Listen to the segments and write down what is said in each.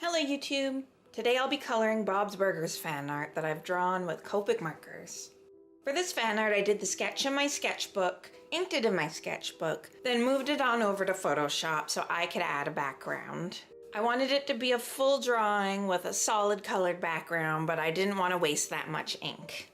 Hello YouTube! Today I'll be coloring Bob's Burgers fan art that I've drawn with Copic Markers. For this fan art I did the sketch in my sketchbook, inked it in my sketchbook, then moved it on over to Photoshop so I could add a background. I wanted it to be a full drawing with a solid colored background, but I didn't want to waste that much ink.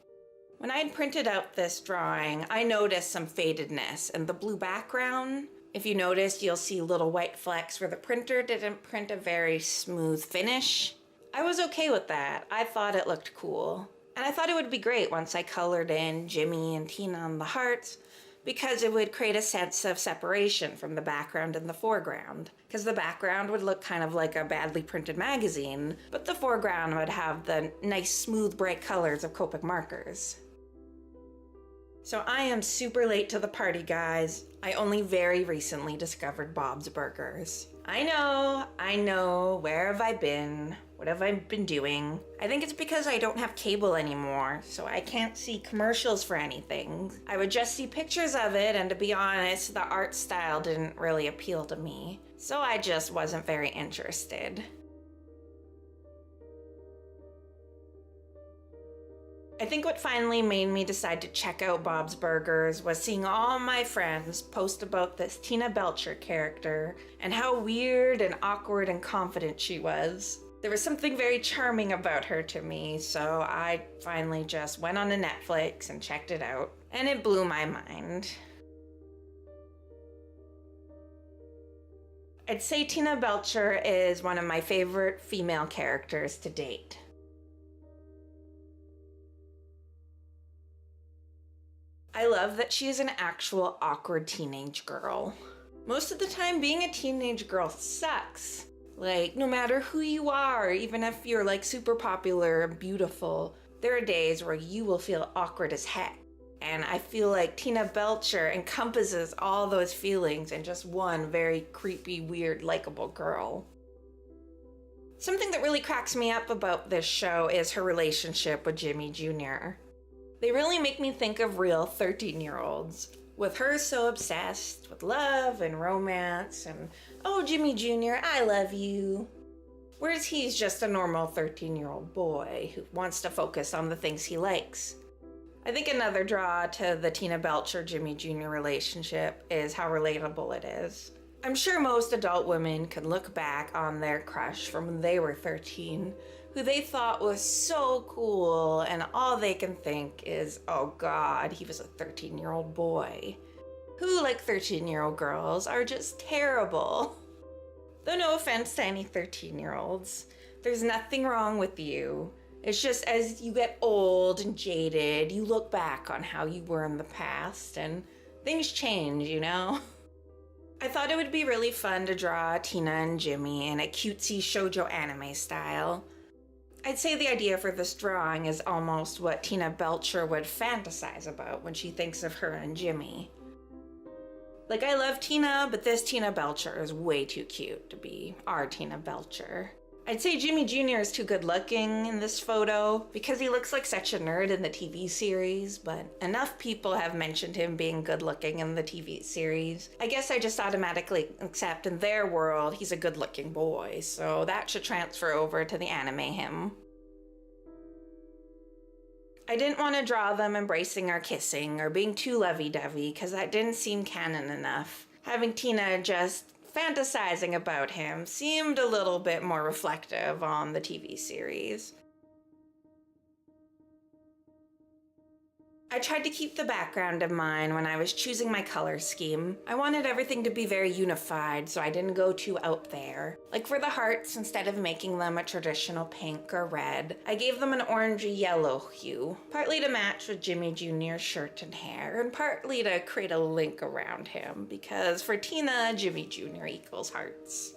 When I had printed out this drawing, I noticed some fadedness in the blue background. If you notice, you'll see little white flecks where the printer didn't print a very smooth finish. I was okay with that. I thought it looked cool. And I thought it would be great once I colored in Jimmy and Tina on the hearts, because it would create a sense of separation from the background and the foreground. Because the background would look kind of like a badly printed magazine, but the foreground would have the nice, smooth, bright colors of Copic Markers. So I am super late to the party, guys. I only very recently discovered Bob's Burgers. I know, where have I been? What have I been doing? I think it's because I don't have cable anymore, so I can't see commercials for anything. I would just see pictures of it, and to be honest, the art style didn't really appeal to me. So I just wasn't very interested. I think what finally made me decide to check out Bob's Burgers was seeing all my friends post about this Tina Belcher character and how weird and awkward and confident she was. There was something very charming about her to me, so I finally just went on to Netflix and checked it out, and it blew my mind. I'd say Tina Belcher is one of my favorite female characters to date. I love that she is an actual awkward teenage girl. Most of the time, being a teenage girl sucks. Like, no matter who you are, even if you're like super popular and beautiful, there are days where you will feel awkward as heck. And I feel like Tina Belcher encompasses all those feelings in just one very creepy, weird, likable girl. Something that really cracks me up about this show is her relationship with Jimmy Jr. They really make me think of real 13-year-olds, with her so obsessed with love and romance and, oh, Jimmy Jr., I love you. Whereas he's just a normal 13-year-old boy who wants to focus on the things he likes. I think another draw to the Tina Belcher-Jimmy Jr. relationship is how relatable it is. I'm sure most adult women can look back on their crush from when they were 13, who they thought was so cool, and all they can think is, oh god, he was a 13-year-old boy. Who, like 13-year-old girls, are just terrible. Though no offense to any 13-year-olds, there's nothing wrong with you. It's just as you get old and jaded, you look back on how you were in the past, and things change, you know? I thought it would be really fun to draw Tina and Jimmy in a cutesy shoujo anime style. I'd say the idea for this drawing is almost what Tina Belcher would fantasize about when she thinks of her and Jimmy. Like, I love Tina, but this Tina Belcher is way too cute to be our Tina Belcher. I'd say Jimmy Jr. is too good looking in this photo because he looks like such a nerd in the TV series, but enough people have mentioned him being good looking in the TV series. I guess I just automatically accept in their world he's a good looking boy, so that should transfer over to the anime him. I didn't want to draw them embracing or kissing or being too lovey-dovey because that didn't seem canon enough. Having Tina just fantasizing about him seemed a little bit more reflective on the TV series. I tried to keep the background in mind when I was choosing my color scheme. I wanted everything to be very unified, so I didn't go too out there. Like for the hearts, instead of making them a traditional pink or red, I gave them an orangey yellow hue, partly to match with Jimmy Jr.'s shirt and hair, and partly to create a link around him, because for Tina, Jimmy Jr. equals hearts.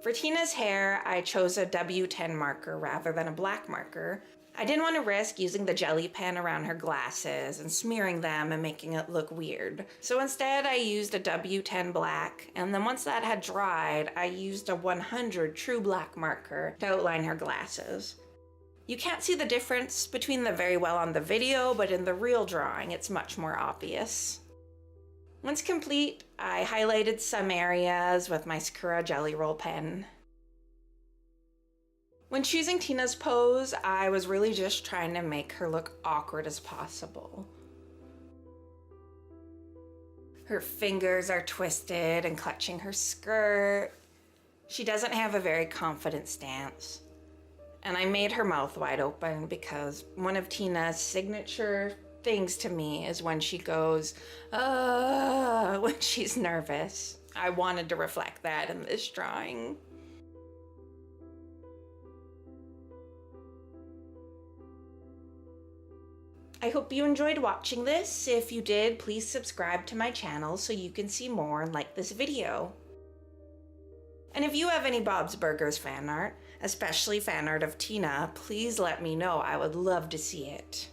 For Tina's hair, I chose a W10 marker rather than a black marker. I didn't want to risk using the jelly pen around her glasses and smearing them and making it look weird. So instead I used a W10 black, and then once that had dried, I used a 100 true black marker to outline her glasses. You can't see the difference between them very well on the video, but in the real drawing it's much more obvious. Once complete, I highlighted some areas with my Sakura Jelly Roll pen. When choosing Tina's pose, I was really just trying to make her look awkward as possible. Her fingers are twisted and clutching her skirt. She doesn't have a very confident stance. And I made her mouth wide open because one of Tina's signature things to me is when she goes, when she's nervous. I wanted to reflect that in this drawing. I hope you enjoyed watching this. If you did, please subscribe to my channel so you can see more and like this video. And if you have any Bob's Burgers fan art, especially fan art of Tina, please let me know. I would love to see it.